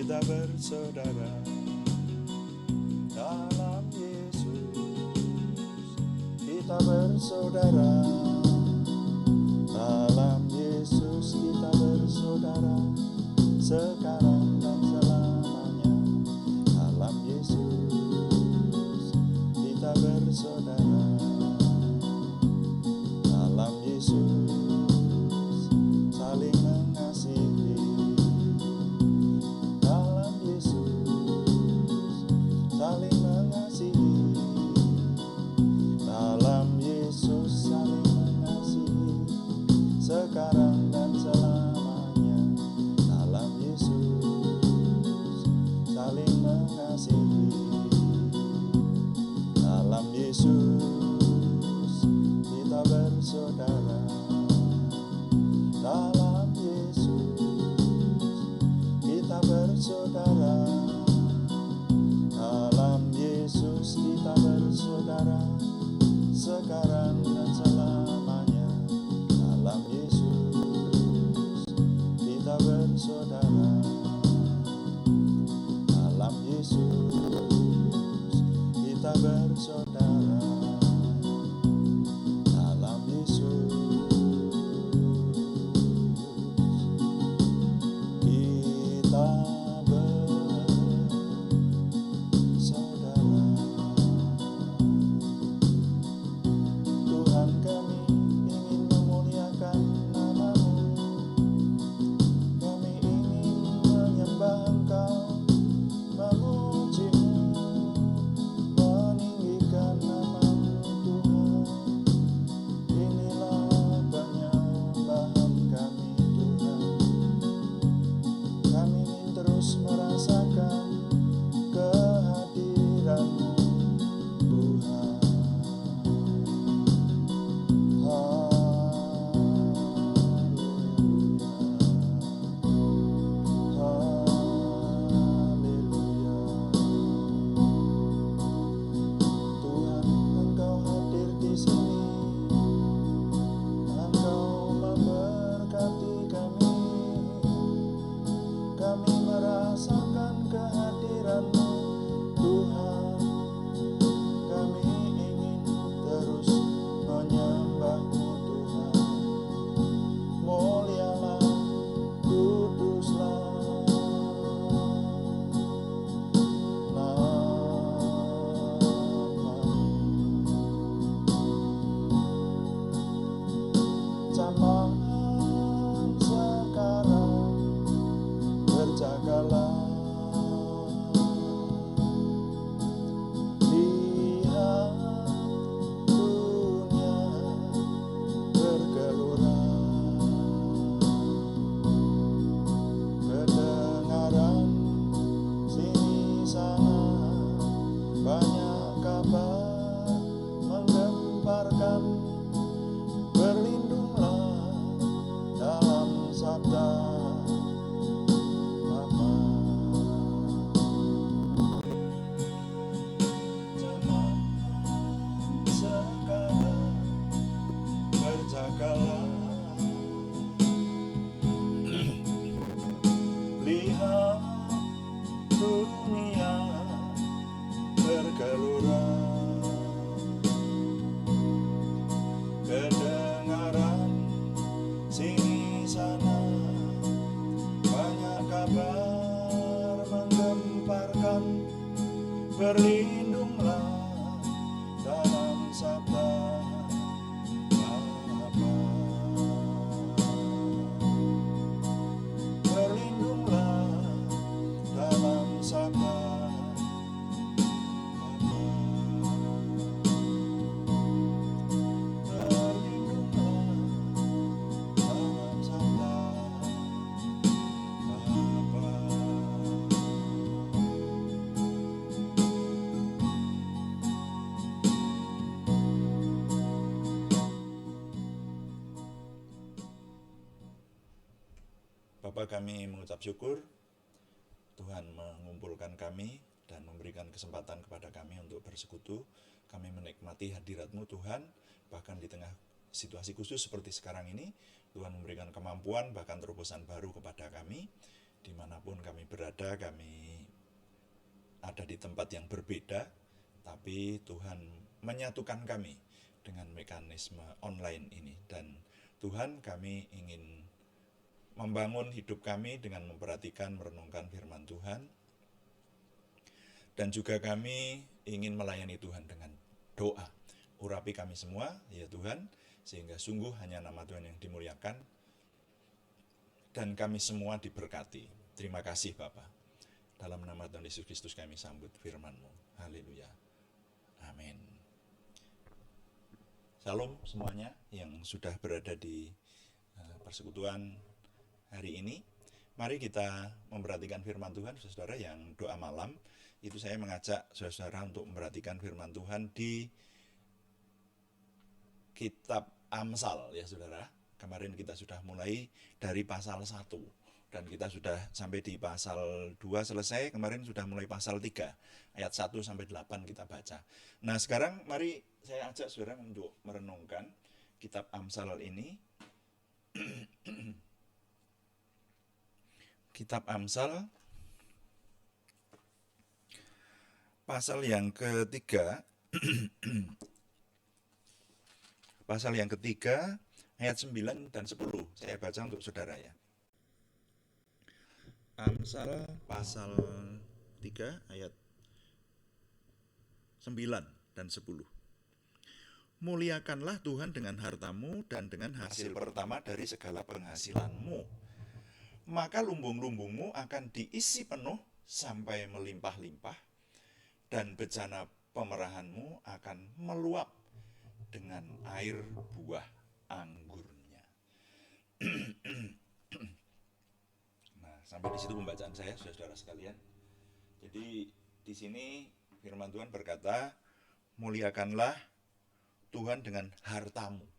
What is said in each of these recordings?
kita bersaudara dalam Yesus. Kita bersaudara dalam Yesus, kita bersaudara sekarang dan selamanya. Dalam Yesus kita bersaudara. Dalam Yesus saling mengasihi. Dalam Yesus saling mengasihi. Dalam Yesus saling mengasihi sekarang dan selamanya. Dalam Yesus saling mengasihi. Dalam Yesus kita bersaudara. Dalam Yesus kita bersaudara. Dalam Yesus kita bersaudara sekarang dan selamanya. Dalam Yesus kita bersaudara. Dalam Yesus kita bersaudara. Dalam Yesus kita bersaudara. Tuhan, kami ingin memuliakan nama-Mu. Kami ingin menyembah Engkau, memuji-Mu, meninggikan nama-Mu Tuhan. Inilah penyembahan kami Tuhan. Kami ingin terus merasakan kehadiran-Mu Tuhan. Tuhan, Engkau hadir di sini. Engkau memberkati kami. Kami merasakan kehadiran-Mu Tuhan. Kami ingin terus menyembah-Mu Tuhan. Mulialah, kuduslah zaman sekarang, berjagalah. Lihat dunia bergelora. Kedengaran sini sana, banyak kabar menggemparkan. Berlindunglah dalam sabda Bapa. Zaman sekarang, berjagalah. Lihat dunia bergelora. Kedengaran sini sana, banyak kabar menggemparkan. Berlindunglah dalam sabda Bapa. Berlindunglah dalam sabda Bapa. Berlindunglah dalam sabda Bapa. Bapa, kami mengucap syukur Tuhan mengumpulkan kami dan memberikan kesempatan kepada kami untuk bersekutu. Kami menikmati hadirat-Mu Tuhan, bahkan di tengah situasi khusus seperti sekarang ini, Tuhan memberikan kemampuan bahkan terobosan baru kepada kami, dimanapun kami berada. berbeda, kami ada di tempat yang berbeda, tapi Tuhan menyatukan kami dengan mekanisme online ini. Dan Tuhan, kami ingin membangun hidup kami dengan memperhatikan, merenungkan firman Tuhan. Dan juga kami ingin melayani Tuhan dengan doa. Urapi kami semua, ya Tuhan, sehingga sungguh hanya nama Tuhan yang dimuliakan, dan kami semua diberkati. Terima kasih Bapa. Dalam nama Tuhan Yesus Kristus kami sambut firman-Mu. Haleluya. Amin. Salam semuanya yang sudah berada di persekutuan hari ini. Mari kita memperhatikan firman Tuhan, saudara, yang doa malam. Itu saya mengajak saudara untuk memperhatikan firman Tuhan di kitab Amsal, ya saudara. Kemarin kita sudah mulai dari pasal 1 dan kita sudah sampai di pasal 2 selesai. Kemarin sudah mulai pasal 3 ayat 1 sampai 8 kita baca. Nah, sekarang mari saya ajak saudara untuk merenungkan kitab Amsal ini. Kitab Amsal pasal yang ketiga pasal yang ketiga ayat 9 dan 10 saya baca untuk saudara ya. Amsal pasal 3 ayat 9 dan 10. Muliakanlah Tuhan dengan hartamu dan dengan hasil pertama dari segala penghasilanmu. Maka lumbung-lumbungmu akan diisi penuh sampai melimpah-limpah, dan bejana pemerahanmu akan meluap dengan air buah anggurnya. Nah, sampai di situ pembacaan saya, saudara sekalian. Jadi di sini firman Tuhan berkata, muliakanlah Tuhan dengan hartamu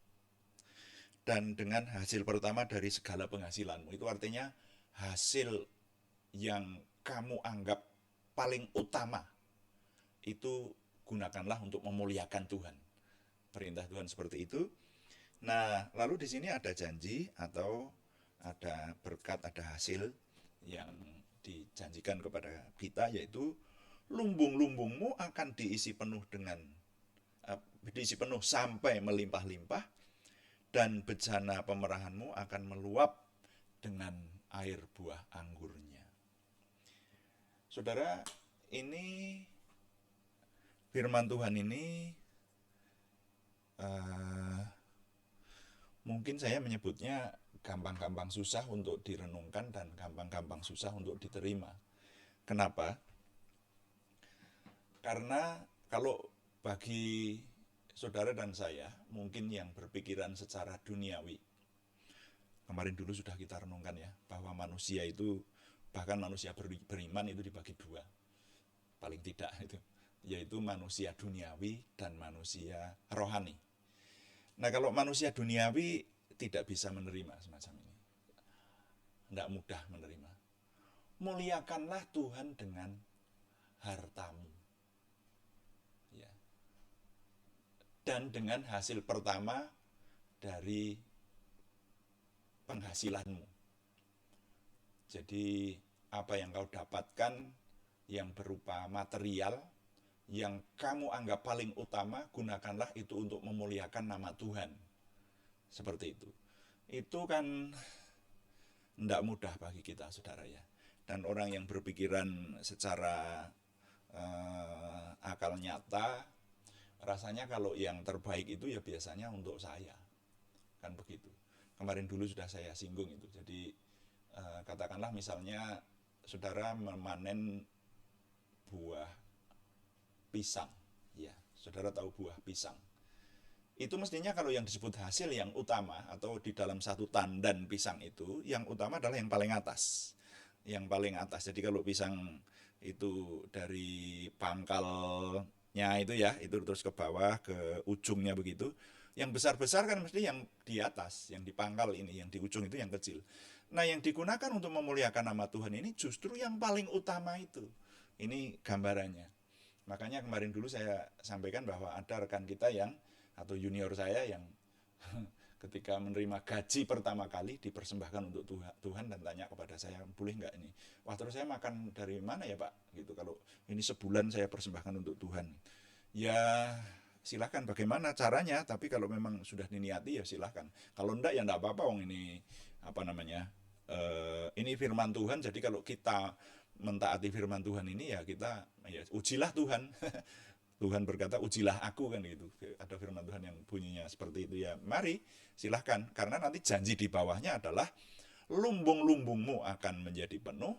dan dengan hasil pertama dari segala penghasilanmu. Itu artinya hasil yang kamu anggap paling utama, itu gunakanlah untuk memuliakan Tuhan. Perintah Tuhan seperti itu. Nah, lalu di sini ada janji atau ada berkat, ada hasil yang dijanjikan kepada kita, yaitu lumbung-lumbungmu akan diisi penuh sampai melimpah-limpah, dan bejana pemerahanmu akan meluap dengan air buah anggurnya. Saudara, ini firman Tuhan ini mungkin saya menyebutnya gampang-gampang susah untuk direnungkan dan gampang-gampang susah untuk diterima. Kenapa? Karena kalau bagi saudara dan saya, mungkin yang berpikiran secara duniawi, kemarin dulu sudah kita renungkan ya, bahwa manusia itu, bahkan manusia beriman itu dibagi dua, paling tidak itu, yaitu manusia duniawi dan manusia rohani. Nah, kalau manusia duniawi tidak bisa menerima semacam ini, tidak mudah menerima. Muliakanlah Tuhan dengan hartamu, ya, dan dengan hasil pertama dari penghasilanmu. Jadi apa yang kau dapatkan yang berupa material, yang kamu anggap paling utama, gunakanlah itu untuk memuliakan nama Tuhan. Seperti itu. Itu kan tidak mudah bagi kita, saudara ya. Dan orang yang berpikiran secara akal nyata, rasanya kalau yang terbaik itu ya biasanya untuk saya. Kan begitu. Kemarin dulu sudah saya singgung itu. Jadi katakanlah misalnya saudara memanen buah pisang, ya, saudara tahu buah pisang. Itu mestinya kalau yang disebut hasil yang utama, atau di dalam satu tandan pisang itu, yang utama adalah yang paling atas. Yang paling atas. Jadi kalau pisang itu dari pangkalnya itu ya, itu terus ke bawah, ke ujungnya begitu. Yang besar-besar kan mesti yang di atas, yang di pangkal ini, yang di ujung itu yang kecil. Nah, yang digunakan untuk memuliakan nama Tuhan ini justru yang paling utama itu. Ini gambarannya. Makanya kemarin dulu saya sampaikan bahwa ada rekan kita yang, atau junior saya yang ketika menerima gaji pertama kali dipersembahkan untuk Tuhan dan tanya kepada saya, boleh nggak ini? Wah, terus saya makan dari mana ya Pak? Gitu, kalau ini sebulan saya persembahkan untuk Tuhan. Ya silahkan bagaimana caranya, tapi kalau memang sudah diniati ya silahkan. Kalau enggak ya enggak apa-apa, wong ini apa namanya, ini firman Tuhan, jadi kalau kita mentaati firman Tuhan ini ya kita ya ujilah Tuhan. Tuhan berkata ujilah aku, kan gitu. Ada firman Tuhan yang bunyinya seperti itu, ya mari silahkan, karena nanti janji di bawahnya adalah lumbung-lumbungmu akan menjadi penuh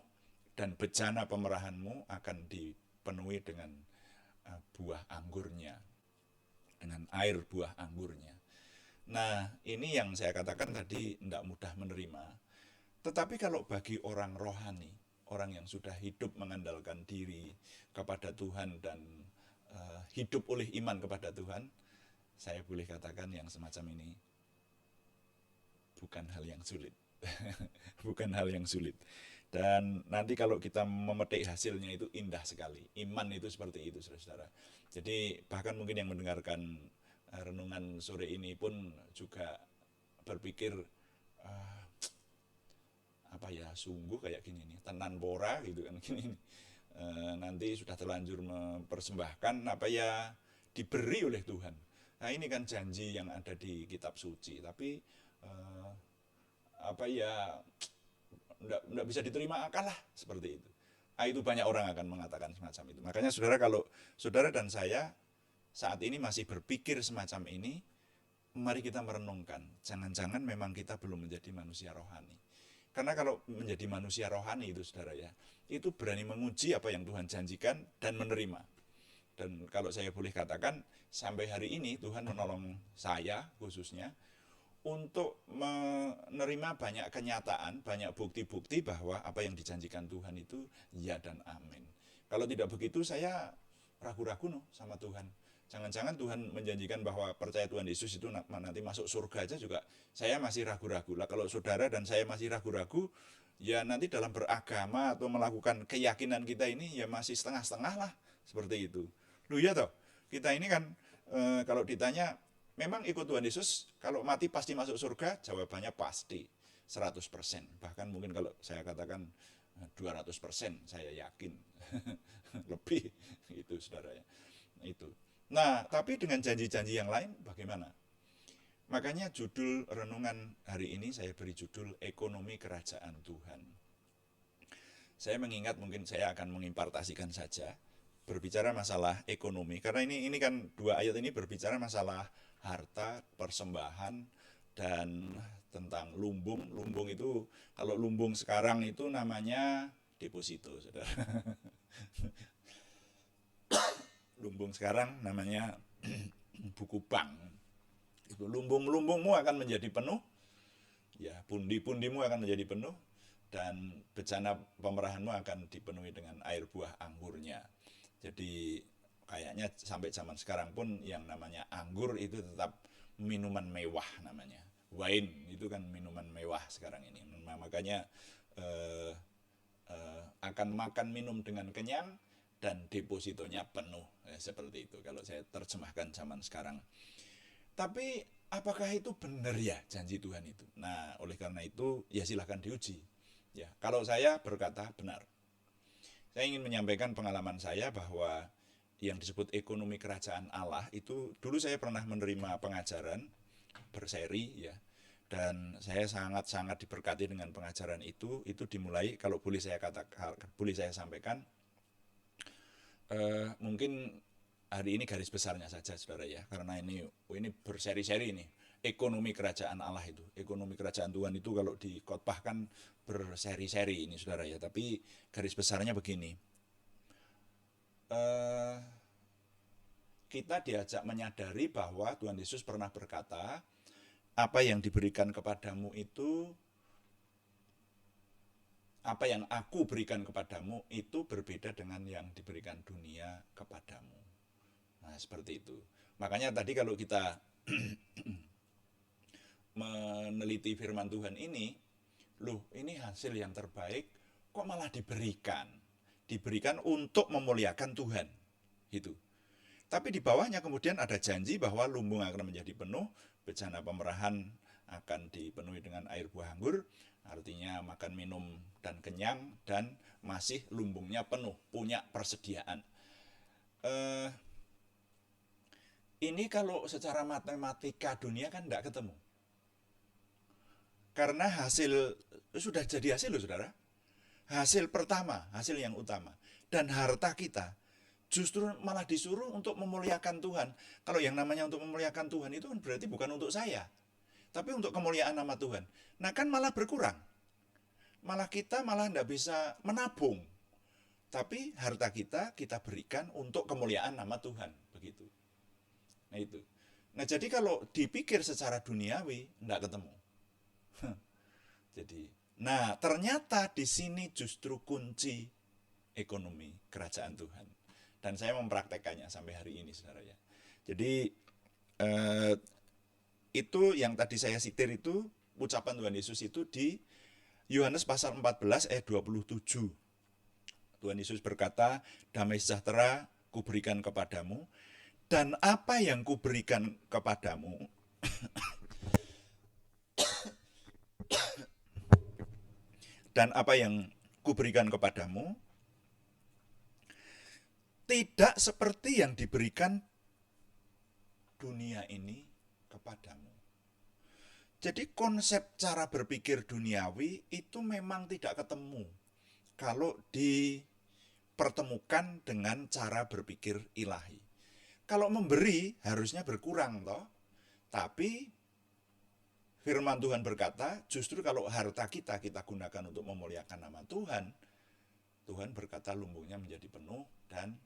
dan bejana pemerahanmu akan dipenuhi dengan buah anggurnya, dengan air buah anggurnya. Nah, ini yang saya katakan tadi, tidak mudah menerima. Tetapi kalau bagi orang rohani, orang yang sudah hidup mengandalkan diri kepada Tuhan dan hidup oleh iman kepada Tuhan, saya boleh katakan yang semacam ini bukan hal yang sulit. Bukan hal yang sulit. Dan nanti kalau kita memetik hasilnya itu indah sekali. Iman itu seperti itu, saudara-saudara. Jadi bahkan mungkin yang mendengarkan renungan sore ini pun juga berpikir, apa ya, sungguh kayak gini nih, tenan pora gitu kan gini. Nanti sudah terlanjur mempersembahkan apa ya diberi oleh Tuhan. Nah, ini kan janji yang ada di kitab suci, tapi apa ya, enggak bisa diterima akal lah, seperti itu. Nah, itu banyak orang akan mengatakan semacam itu. Makanya saudara, kalau saudara dan saya saat ini masih berpikir semacam ini, mari kita merenungkan, jangan-jangan memang kita belum menjadi manusia rohani. Karena kalau menjadi manusia rohani itu, saudara ya, itu berani menguji apa yang Tuhan janjikan dan menerima. Dan kalau saya boleh katakan, sampai hari ini Tuhan menolong saya khususnya untuk menerima banyak kenyataan, banyak bukti-bukti bahwa apa yang dijanjikan Tuhan itu ya dan amin. Kalau tidak begitu saya ragu-ragu sama Tuhan. Jangan-jangan Tuhan menjanjikan bahwa percaya Tuhan Yesus itu nanti masuk surga aja juga saya masih ragu-ragu lah. Kalau saudara dan saya masih ragu-ragu, ya nanti dalam beragama atau melakukan keyakinan kita ini ya masih setengah-setengah lah, seperti itu. Loh ya toh, kita ini kan kalau ditanya memang ikut Tuhan Yesus kalau mati pasti masuk surga, jawabannya pasti 100%. Bahkan mungkin kalau saya katakan 200% saya yakin. Lebih itu, saudara ya. Itu. Nah, tapi dengan janji-janji yang lain bagaimana? Makanya judul renungan hari ini saya beri judul Ekonomi Kerajaan Tuhan. Saya mengingat, mungkin saya akan mengimpartasikan saja, berbicara masalah ekonomi, karena ini kan dua ayat ini berbicara masalah harta, persembahan, dan tentang lumbung. Lumbung itu, kalau lumbung sekarang itu namanya deposito, saudara. Lumbung sekarang namanya buku bank. Itu lumbung-lumbungmu akan menjadi penuh, ya pundi-pundimu akan menjadi penuh, dan bejana pemerahanmu akan dipenuhi dengan air buah anggurnya. Jadi kayaknya sampai zaman sekarang pun yang namanya anggur itu tetap minuman mewah namanya. Wine itu kan minuman mewah sekarang ini. Makanya akan makan minum dengan kenyang dan depositonya penuh, seperti itu kalau saya terjemahkan zaman sekarang. Tapi apakah itu benar ya janji Tuhan itu? Nah, oleh karena itu ya silahkan diuji. Ya, kalau saya berkata benar. Saya ingin menyampaikan pengalaman saya bahwa yang disebut ekonomi kerajaan Allah itu, dulu saya pernah menerima pengajaran berseri ya, dan saya sangat-sangat diberkati dengan pengajaran itu. Itu dimulai, kalau boleh saya katakan, boleh saya sampaikan, mungkin hari ini garis besarnya saja, saudara ya, karena ini berseri-seri ini. Ekonomi kerajaan Allah itu, ekonomi kerajaan Tuhan itu kalau dikotbahkan berseri-seri ini, saudara ya. Tapi garis besarnya begini, kita diajak menyadari bahwa Tuhan Yesus pernah berkata, apa yang diberikan kepadamu itu, apa yang aku berikan kepadamu itu berbeda dengan yang diberikan dunia kepadamu. Nah, seperti itu. Makanya tadi kalau kita meneliti firman Tuhan ini, loh ini hasil yang terbaik kok malah diberikan. Diberikan untuk memuliakan Tuhan. Gitu. Tapi di bawahnya kemudian ada janji bahwa lumbung akan menjadi penuh, bejana pemerahan akan dipenuhi dengan air buah anggur, artinya makan minum dan kenyang dan masih lumbungnya penuh, punya persediaan. Ini kalau secara matematika dunia kan tidak ketemu. Karena hasil sudah jadi hasil loh saudara. Hasil pertama, hasil yang utama. Dan harta kita justru malah disuruh untuk memuliakan Tuhan. Kalau yang namanya untuk memuliakan Tuhan itu kan berarti bukan untuk saya, tapi untuk kemuliaan nama Tuhan. Nah kan malah berkurang. Malah kita malah tidak bisa menabung. Tapi harta kita berikan untuk kemuliaan nama Tuhan. Begitu. Nah itu. Nah jadi kalau dipikir secara duniawi, tidak ketemu. Jadi, nah ternyata di sini justru kunci ekonomi kerajaan Tuhan. Dan saya mempraktekannya sampai hari ini, saudara ya. Jadi itu yang tadi saya sitir itu ucapan Tuhan Yesus itu di Yohanes pasal 14 ayat 27. Tuhan Yesus berkata, damai sejahtera kuberikan kepadamu, dan apa yang kuberikan kepadamu dan apa yang kuberikan kepadamu tidak seperti yang diberikan dunia ini kepadamu. Jadi konsep cara berpikir duniawi itu memang tidak ketemu kalau dipertemukan dengan cara berpikir ilahi. Kalau memberi harusnya berkurang toh. Tapi firman Tuhan berkata, justru kalau harta kita gunakan untuk memuliakan nama Tuhan, Tuhan berkata lumbungnya menjadi penuh dan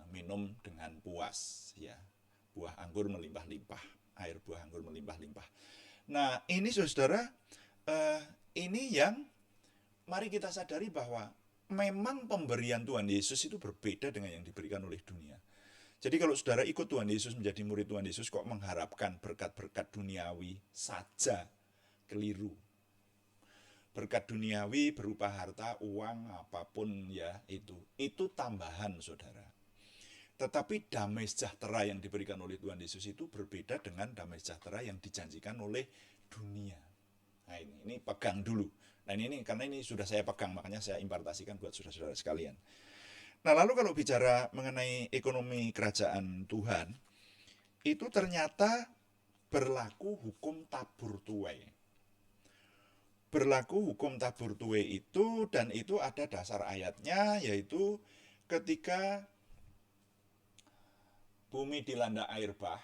minum dengan puas, ya. Buah anggur melimpah-limpah, air buah anggur melimpah-limpah. Nah, ini saudara, ini yang mari kita sadari bahwa memang pemberian Tuhan Yesus itu berbeda dengan yang diberikan oleh dunia. Jadi kalau saudara ikut Tuhan Yesus, menjadi murid Tuhan Yesus, kok mengharapkan berkat-berkat duniawi saja, keliru. Berkat duniawi berupa harta, uang, apapun ya itu tambahan saudara. Tetapi damai sejahtera yang diberikan oleh Tuhan Yesus itu berbeda dengan damai sejahtera yang dijanjikan oleh dunia. Nah ini pegang dulu. Nah ini karena ini sudah saya pegang, makanya saya impartasikan buat saudara-saudara sekalian. Nah lalu kalau bicara mengenai ekonomi kerajaan Tuhan, itu ternyata berlaku hukum tabur tuai. Berlaku hukum tabur tuai itu, dan itu ada dasar ayatnya, yaitu ketika bumi dilanda air bah,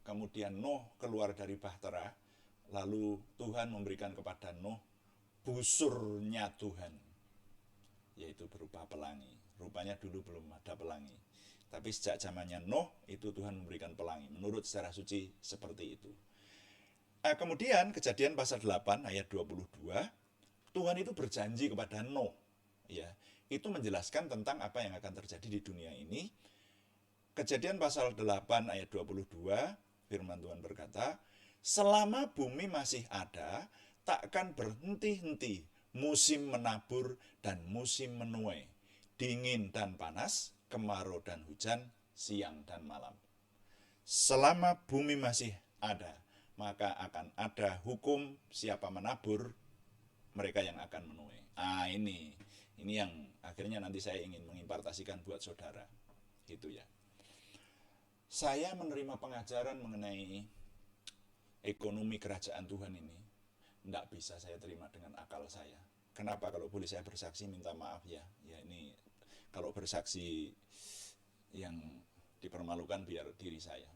kemudian Nuh keluar dari bahtera, lalu Tuhan memberikan kepada Nuh busurnya Tuhan, yaitu berupa pelangi. Rupanya dulu belum ada pelangi. Tapi sejak zamannya Nuh itu Tuhan memberikan pelangi. Menurut sejarah suci seperti itu. Kemudian kejadian pasal 8 ayat 22, Tuhan itu berjanji kepada Nuh. Ya, itu menjelaskan tentang apa yang akan terjadi di dunia ini. Kejadian pasal 8 ayat 22, firman Tuhan berkata, selama bumi masih ada, takkan berhenti-henti musim menabur dan musim menuai, dingin dan panas, kemarau dan hujan, siang dan malam. Selama bumi masih ada, maka akan ada hukum siapa menabur, mereka yang akan menuai. Ini yang akhirnya nanti saya ingin mengimpartasikan buat saudara. Gitu ya. Saya menerima pengajaran mengenai ekonomi kerajaan Tuhan ini, tidak bisa saya terima dengan akal saya. Kenapa? Kalau boleh saya bersaksi, minta maaf ya. Ya ini kalau bersaksi yang dipermalukan biar diri saya.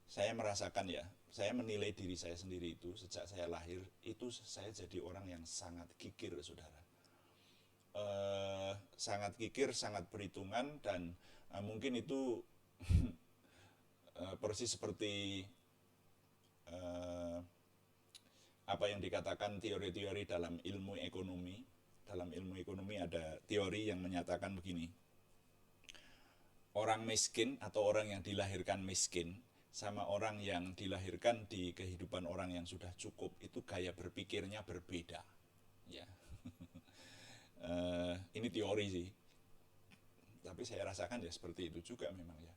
Saya merasakan ya, saya menilai diri saya sendiri itu sejak saya lahir, itu saya jadi orang yang sangat kikir, saudara. Sangat kikir, sangat perhitungan, dan mungkin itu persis seperti apa yang dikatakan teori-teori dalam ilmu ekonomi. Dalam ilmu ekonomi ada teori yang menyatakan begini. Orang miskin atau orang yang dilahirkan miskin sama orang yang dilahirkan di kehidupan orang yang sudah cukup itu gaya berpikirnya berbeda. Ya. Ini teori sih. Tapi saya rasakan ya seperti itu juga memang ya.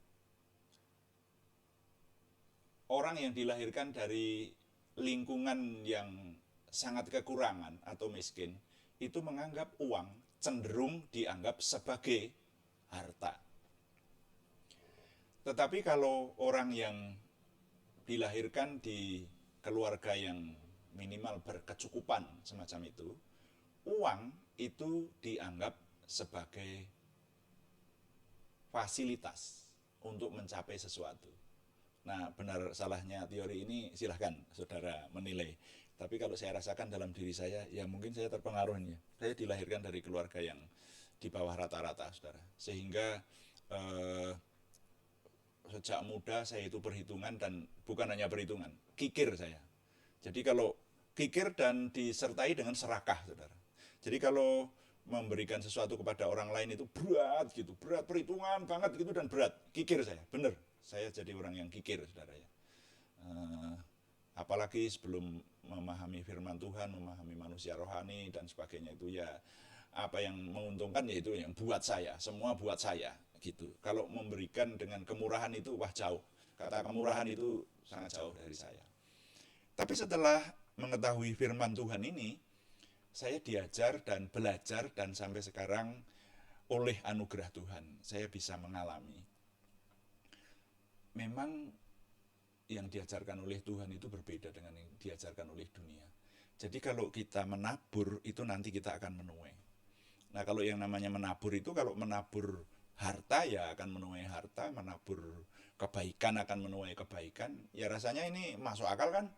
Orang yang dilahirkan dari lingkungan yang sangat kekurangan atau miskin itu menganggap uang cenderung dianggap sebagai harta. Tetapi kalau orang yang dilahirkan di keluarga yang minimal berkecukupan semacam itu, uang itu dianggap sebagai fasilitas untuk mencapai sesuatu. Nah, benar salahnya teori ini silahkan saudara menilai. Tapi kalau saya rasakan dalam diri saya, ya mungkin saya terpengaruhnya. Saya dilahirkan dari keluarga yang di bawah rata-rata, saudara. Sehingga sejak muda saya itu perhitungan, dan bukan hanya perhitungan, kikir saya. Jadi kalau kikir dan disertai dengan serakah, saudara. Jadi kalau memberikan sesuatu kepada orang lain itu berat gitu, berat, perhitungan banget gitu, dan berat, kikir saya, bener. Saya jadi orang yang kikir, saudara ya. Apalagi sebelum memahami firman Tuhan, memahami manusia rohani dan sebagainya itu, ya apa yang menguntungkan ya itu yang buat saya, semua buat saya gitu. Kalau memberikan dengan kemurahan itu wah jauh. Kata kemurahan itu sangat jauh dari saya. Tapi setelah mengetahui firman Tuhan ini, saya diajar dan belajar, dan sampai sekarang oleh anugerah Tuhan saya bisa mengalami memang yang diajarkan oleh Tuhan itu berbeda dengan yang diajarkan oleh dunia. Jadi kalau kita menabur itu nanti kita akan menuai. Nah, kalau yang namanya menabur itu, kalau menabur harta ya akan menuai harta, menabur kebaikan akan menuai kebaikan. Ya rasanya ini masuk akal kan?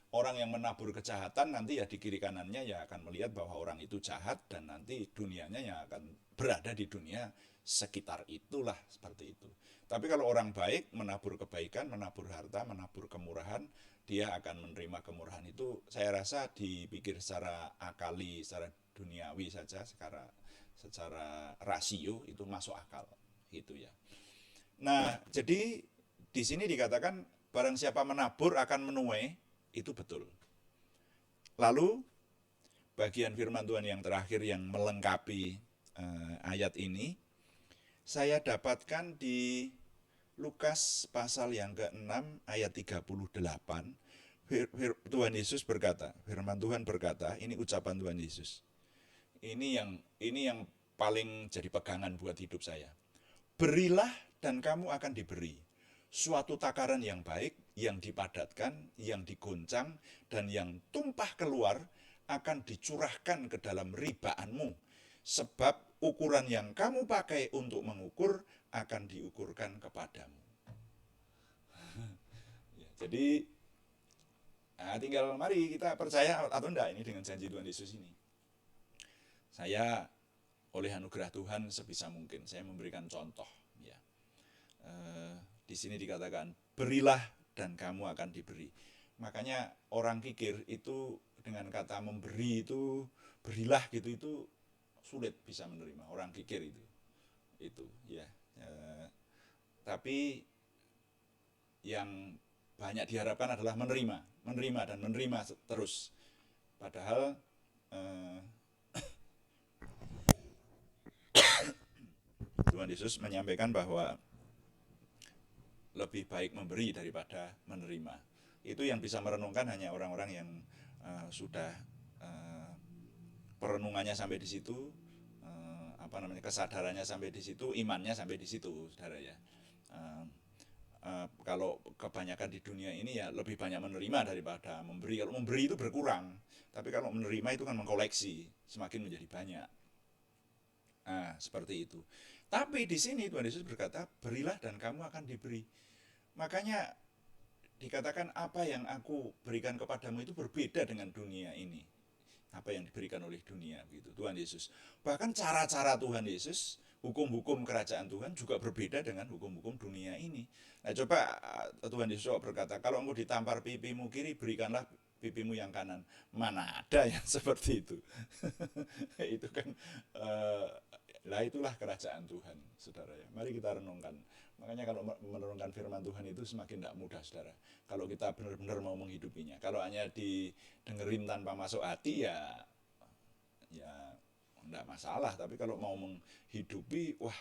Orang yang menabur kejahatan nanti ya di kiri kanannya ya akan melihat bahwa orang itu jahat, dan nanti dunianya yang akan berada di dunia sekitar itulah, seperti itu. Tapi kalau orang baik menabur kebaikan, menabur harta, menabur kemurahan, dia akan menerima kemurahan itu. Saya rasa dipikir secara akali, secara duniawi saja, secara rasio itu masuk akal gitu ya. Nah, jadi di sini dikatakan barang siapa menabur akan menuai, itu betul. Lalu bagian firman Tuhan yang terakhir yang melengkapi ayat ini saya dapatkan di Lukas pasal yang ke-6 ayat 38. Tuhan Yesus berkata, firman Tuhan berkata, ini ucapan Tuhan Yesus. Ini yang paling jadi pegangan buat hidup saya. Berilah dan kamu akan diberi. Suatu takaran yang baik, yang dipadatkan, yang digoncang, dan yang tumpah keluar akan dicurahkan ke dalam ribaanmu. Sebab ukuran yang kamu pakai untuk mengukur akan diukurkan kepadamu. Jadi tinggal mari kita percaya atau enggak ini dengan janji Tuhan Yesus ini. Saya oleh anugerah Tuhan sebisa mungkin saya memberikan contoh ya. Di sini dikatakan berilah dan kamu akan diberi. Makanya orang kikir itu dengan kata memberi itu, berilah gitu, itu sulit bisa menerima orang kikir itu ya. Tapi yang banyak diharapkan adalah menerima dan menerima terus. Padahal Tuhan Yesus menyampaikan bahwa lebih baik memberi daripada menerima. Itu yang bisa merenungkan hanya orang-orang yang sudah perenungannya sampai di situ, kesadarannya sampai di situ, imannya sampai di situ, saudara ya. Kalau kebanyakan di dunia ini ya lebih banyak menerima daripada memberi. Kalau memberi itu berkurang, tapi kalau menerima itu kan mengkoleksi, semakin menjadi banyak. Nah, seperti itu. Tapi di sini Tuhan Yesus berkata, berilah dan kamu akan diberi. Makanya dikatakan apa yang aku berikan kepadamu itu berbeda dengan dunia ini. Apa yang diberikan oleh dunia gitu, Tuhan Yesus. Bahkan cara-cara Tuhan Yesus, hukum-hukum kerajaan Tuhan juga berbeda dengan hukum-hukum dunia ini. Nah, coba Tuhan Yesus berkata, kalau engkau ditampar pipimu kiri, berikanlah pipimu yang kanan. Mana ada yang seperti itu? Itu kan lah itulah kerajaan Tuhan, saudara ya. Mari kita renungkan. Makanya kalau merenungkan firman Tuhan itu semakin tidak mudah, saudara. Kalau kita benar-benar mau menghidupinya. Kalau hanya didengerin tanpa masuk hati ya tidak masalah. Tapi kalau mau menghidupi, wah,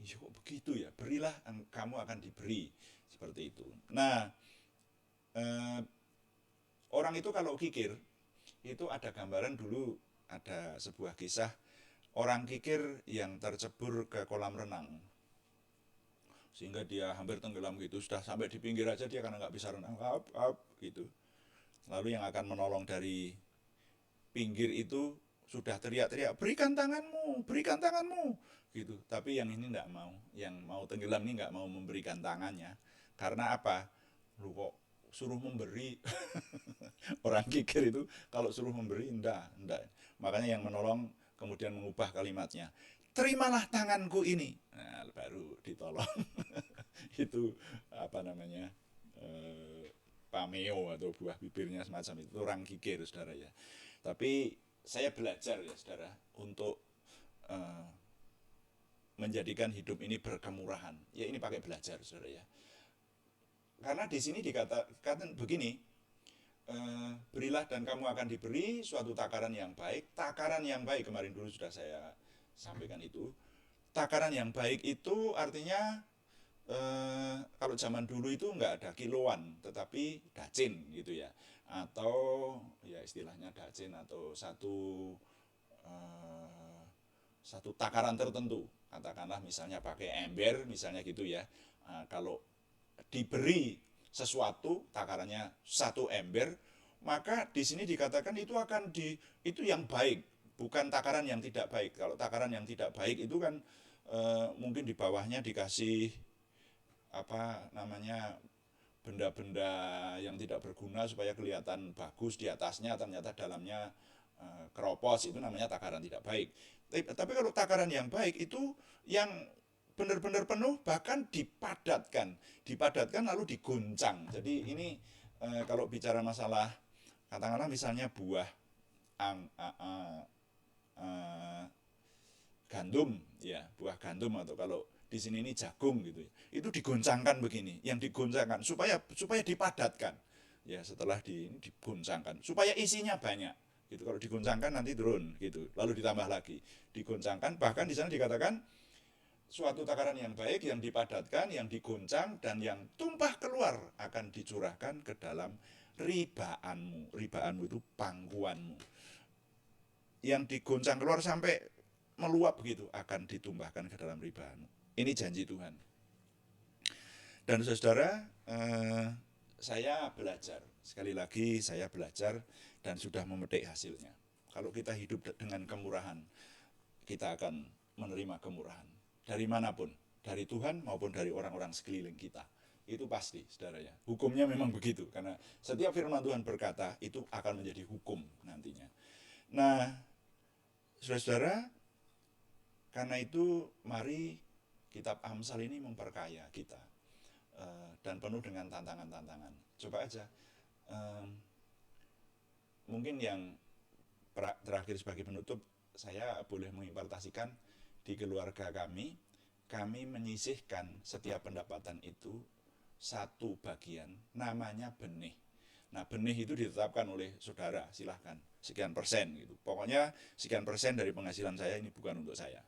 kok begitu ya. Berilah, kamu akan diberi, seperti itu. Nah, Orang itu kalau kikir, itu ada gambaran dulu, ada sebuah kisah orang kikir yang tercebur ke kolam renang. Sehingga dia hampir tenggelam gitu, sudah sampai di pinggir aja dia karena nggak bisa renang, up, gitu. Lalu yang akan menolong dari pinggir itu sudah teriak-teriak, berikan tanganmu, gitu. Tapi yang ini nggak mau, yang mau tenggelam ini nggak mau memberikan tangannya. Karena apa? Lu kok suruh memberi. Orang kikir itu kalau suruh memberi, enggak. Makanya yang menolong kemudian mengubah kalimatnya. Terimalah tanganku ini. Nah, baru ditolong. Itu apa namanya? Pameo atau buah bibirnya semacam itu, orang kikir, saudara ya. Tapi saya belajar ya, saudara, untuk menjadikan hidup ini berkemurahan. Ya ini pakai belajar, saudara ya. Karena di sini dikatakan begini, berilah dan kamu akan diberi suatu takaran yang baik. Takaran yang baik kemarin dulu sudah saya sampaikan itu. Takaran yang baik itu artinya kalau zaman dulu itu nggak ada kiloan, tetapi dacin gitu ya, atau ya istilahnya dacin atau satu takaran tertentu. Katakanlah misalnya pakai ember misalnya gitu ya. Kalau diberi sesuatu takarannya satu ember, maka di sini dikatakan itu yang baik, bukan takaran yang tidak baik. Kalau takaran yang tidak baik itu kan mungkin di bawahnya dikasih apa namanya benda-benda yang tidak berguna supaya kelihatan bagus, di atasnya ternyata dalamnya keropos, itu namanya takaran tidak baik. Tapi kalau takaran yang baik itu yang benar-benar penuh, bahkan dipadatkan lalu diguncang. Jadi ini kalau bicara masalah katakanlah misalnya buah gandum ya, buah gandum, atau kalau di sini ini jagung gitu ya, itu digoncangkan begini, yang digoncangkan supaya dipadatkan ya, setelah digoncangkan supaya isinya banyak gitu. Kalau digoncangkan nanti turun gitu, lalu ditambah lagi digoncangkan. Bahkan di sana dikatakan suatu takaran yang baik, yang dipadatkan, yang digoncang, dan yang tumpah keluar akan dicurahkan ke dalam ribaanmu. Ribaanmu itu pangkuanmu. Yang digoncang keluar sampai meluap begitu akan ditumpahkan ke dalam ribaanmu. Ini janji Tuhan. Dan saudara, saya belajar, sekali lagi saya belajar dan sudah memetik hasilnya. Kalau kita hidup dengan kemurahan, kita akan menerima kemurahan. Dari manapun, dari Tuhan maupun dari orang-orang sekeliling kita. Itu pasti, saudara ya. Hukumnya memang begitu, karena setiap firman Tuhan berkata, itu akan menjadi hukum nantinya. Nah, saudara-saudara, karena itu mari kitab Amsal ini memperkaya kita. Dan penuh dengan tantangan-tantangan. Coba aja, mungkin yang terakhir sebagai penutup, saya boleh mengimpartasikan di keluarga kami menyisihkan setiap pendapatan itu satu bagian, namanya benih. Nah, benih itu ditetapkan oleh saudara, silahkan sekian persen gitu. Pokoknya sekian persen dari penghasilan saya ini bukan untuk saya.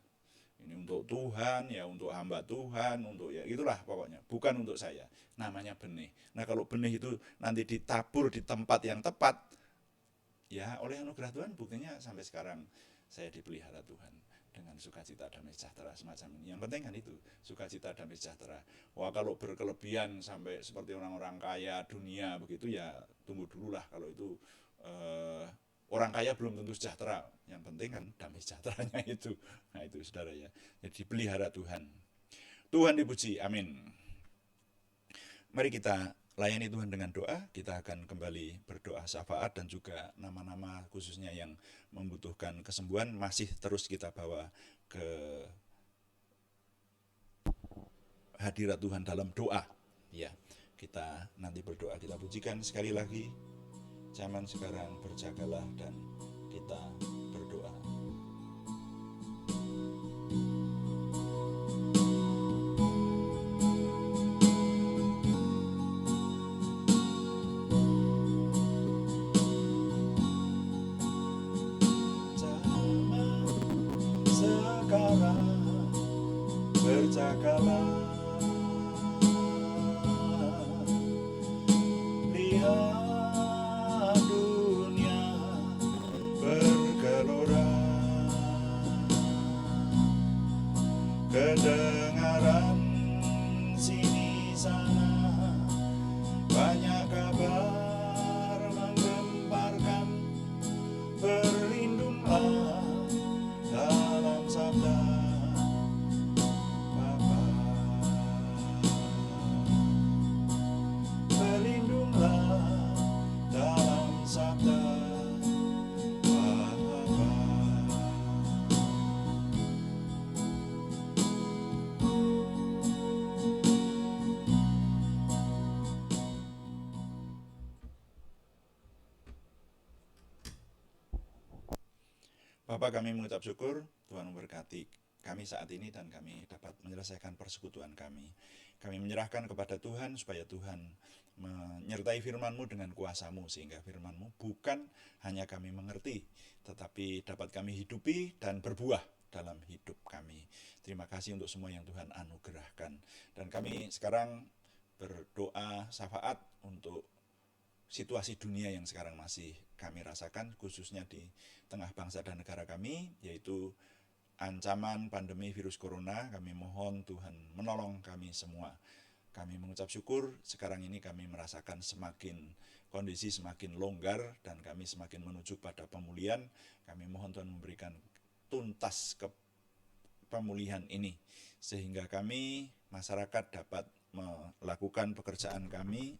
Ini untuk Tuhan, ya untuk hamba Tuhan, untuk ya itulah pokoknya, bukan untuk saya. Namanya benih. Nah, kalau benih itu nanti ditabur di tempat yang tepat, ya oleh anugerah Tuhan, buktinya sampai sekarang saya dipelihara Tuhan dengan sukacita damai sejahtera semacam ini. Yang penting kan itu, sukacita damai sejahtera. Wah, kalau berkelebihan sampai seperti orang-orang kaya dunia begitu, ya tunggu dulu lah. Kalau itu orang kaya belum tentu sejahtera. Yang penting kan damai sejahteranya itu. Nah itu saudara ya. Jadi pelihara Tuhan. Tuhan dipuji. Amin. Mari kita layani Tuhan dengan doa. Kita akan kembali berdoa syafaat, dan juga nama-nama khususnya yang membutuhkan kesembuhan masih terus kita bawa ke hadirat Tuhan dalam doa. Ya, kita nanti berdoa, kita pujikan sekali lagi. Zaman sekarang berjagalah, dan kita berdoa. Zaman sekarang berjagalah, lihat kedengaran sini sana, banyak kabar menggemparkan, berlindunglah dalam sabda Bapa, berlindunglah dalam sabda Bapa. Bapa, kami mengucap syukur, Tuhan memberkati kami saat ini dan kami dapat menyelesaikan persekutuan kami. Kami menyerahkan kepada Tuhan supaya Tuhan menyertai firman-Mu dengan kuasa-Mu, sehingga firman-Mu bukan hanya kami mengerti, tetapi dapat kami hidupi dan berbuah dalam hidup kami. Terima kasih untuk semua yang Tuhan anugerahkan. Dan kami sekarang berdoa syafaat untuk situasi dunia yang sekarang masih kami rasakan, khususnya di tengah bangsa dan negara kami, yaitu ancaman pandemi virus corona. Kami mohon Tuhan menolong kami semua. Kami mengucap syukur sekarang ini kami merasakan kondisi semakin longgar dan kami semakin menuju pada pemulihan. Kami mohon Tuhan memberikan tuntas ke pemulihan ini, sehingga kami masyarakat dapat melakukan pekerjaan kami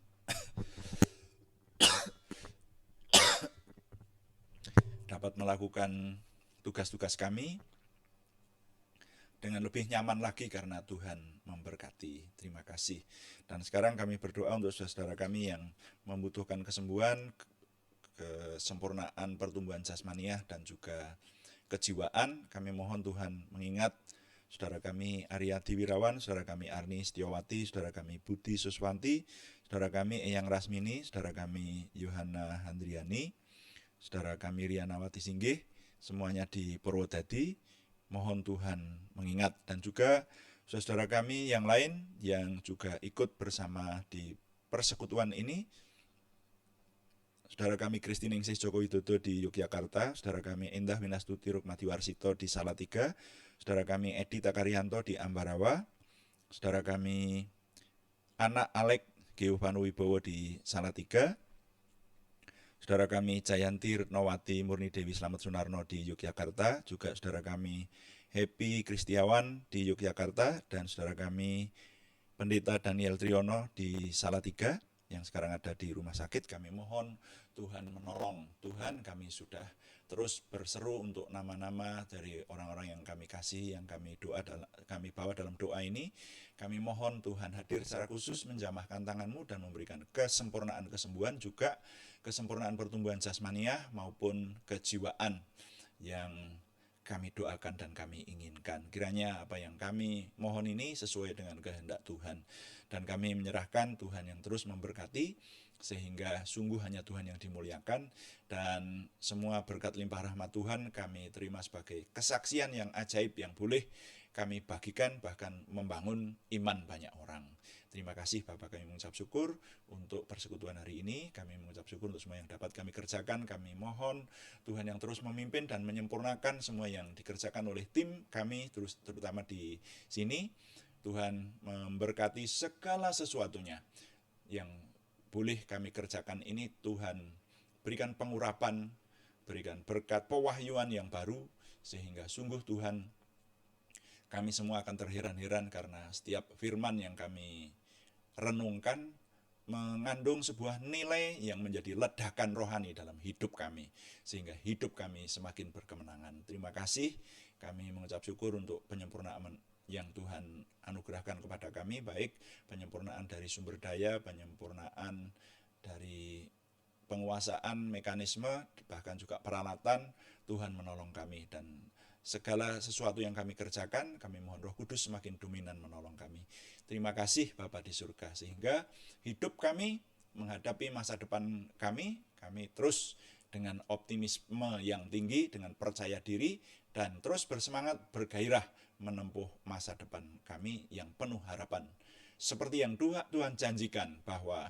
dapat melakukan tugas-tugas kami dengan lebih nyaman lagi karena Tuhan memberkati. Terima kasih. Dan sekarang kami berdoa untuk saudara kami yang membutuhkan kesembuhan, kesempurnaan pertumbuhan jasmaniah dan juga kejiwaan. Kami mohon Tuhan mengingat saudara kami Aryadi Wirawan, saudara kami Arni Setiawati, saudara kami Budi Suswanti, saudara kami Eyang Rasmini, saudara kami Yohana Handriani, saudara kami Rianawati Singgih, semuanya di Purwodadi. Mohon Tuhan mengingat, dan juga saudara kami yang lain yang juga ikut bersama di persekutuan ini. Saudara kami Kristiningsih Joko Widodo di Yogyakarta, saudara kami Endah Winastuti Rukmati Warsito di Salatiga, saudara kami Edi Takarianto di Ambarawa, saudara kami Anak Alek Geovanu Wibowo di Salatiga, saudara kami Jayanti Retnowati Murni Dewi Slamet Sunarno di Yogyakarta, juga saudara kami Happy Kristiawan di Yogyakarta, dan saudara kami Pendeta Daniel Triyono di Salatiga yang sekarang ada di rumah sakit. Kami mohon Tuhan menolong. Tuhan, kami sudah terus berseru untuk nama-nama dari orang-orang yang kami kasih, yang kami bawa dalam doa ini. Kami mohon Tuhan hadir secara khusus, menjamahkan tangan-Mu dan memberikan kesempurnaan kesembuhan, juga kesempurnaan pertumbuhan jasmaniah maupun kejiwaan yang kami doakan dan kami inginkan. Kiranya apa yang kami mohon ini sesuai dengan kehendak Tuhan. Dan kami menyerahkan Tuhan yang terus memberkati, sehingga sungguh hanya Tuhan yang dimuliakan. Dan semua berkat limpah rahmat Tuhan kami terima sebagai kesaksian yang ajaib yang boleh kami bagikan, bahkan membangun iman banyak orang. Terima kasih Bapak, kami mengucap syukur untuk persekutuan hari ini. Kami mengucap syukur untuk semua yang dapat kami kerjakan. Kami mohon Tuhan yang terus memimpin dan menyempurnakan semua yang dikerjakan oleh tim kami, terutama di sini. Tuhan memberkati segala sesuatunya yang boleh kami kerjakan ini. Tuhan berikan pengurapan, berikan berkat pewahyuan yang baru, sehingga sungguh Tuhan kami semua akan terheran-heran karena setiap firman yang kami renungkan mengandung sebuah nilai yang menjadi ledakan rohani dalam hidup kami, sehingga hidup kami semakin berkemenangan. Terima kasih, kami mengucap syukur untuk penyempurnaan yang Tuhan anugerahkan kepada kami, baik penyempurnaan dari sumber daya, penyempurnaan dari penguasaan mekanisme, bahkan juga peralatan. Tuhan menolong kami, dan segala sesuatu yang kami kerjakan, kami mohon Roh Kudus semakin dominan menolong kami. Terima kasih Bapa di surga, sehingga hidup kami menghadapi masa depan kami terus dengan optimisme yang tinggi, dengan percaya diri, dan terus bersemangat, bergairah menempuh masa depan kami yang penuh harapan. Seperti yang Tuhan janjikan, bahwa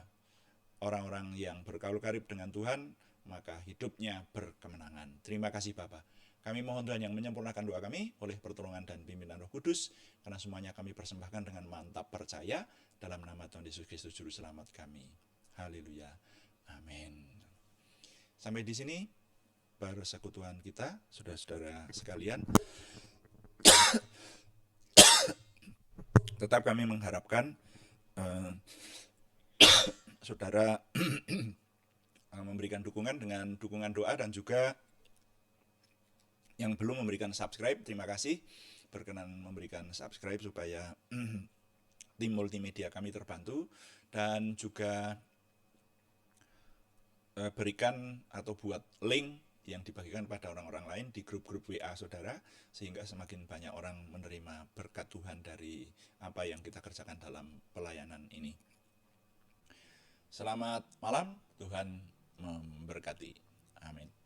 orang-orang yang berkaul karib dengan Tuhan, maka hidupnya berkemenangan. Terima kasih Bapa. Kami mohon Tuhan yang menyempurnakan doa kami oleh pertolongan dan pimpinan Roh Kudus, Karena semuanya kami persembahkan dengan mantap percaya dalam nama Tuhan Yesus Kristus Juru Selamat kami. Haleluya. Amin. Sampai di sini persekutuan kita, saudara-saudara sekalian. Tetap kami mengharapkan saudara memberikan dukungan dengan dukungan doa, dan juga yang belum memberikan subscribe, terima kasih. Berkenan memberikan subscribe supaya tim multimedia kami terbantu, dan juga berikan atau buat link yang dibagikan pada orang-orang lain di grup-grup WA saudara, sehingga semakin banyak orang menerima berkat Tuhan dari apa yang kita kerjakan dalam pelayanan ini. Selamat malam, Tuhan memberkati. Amin.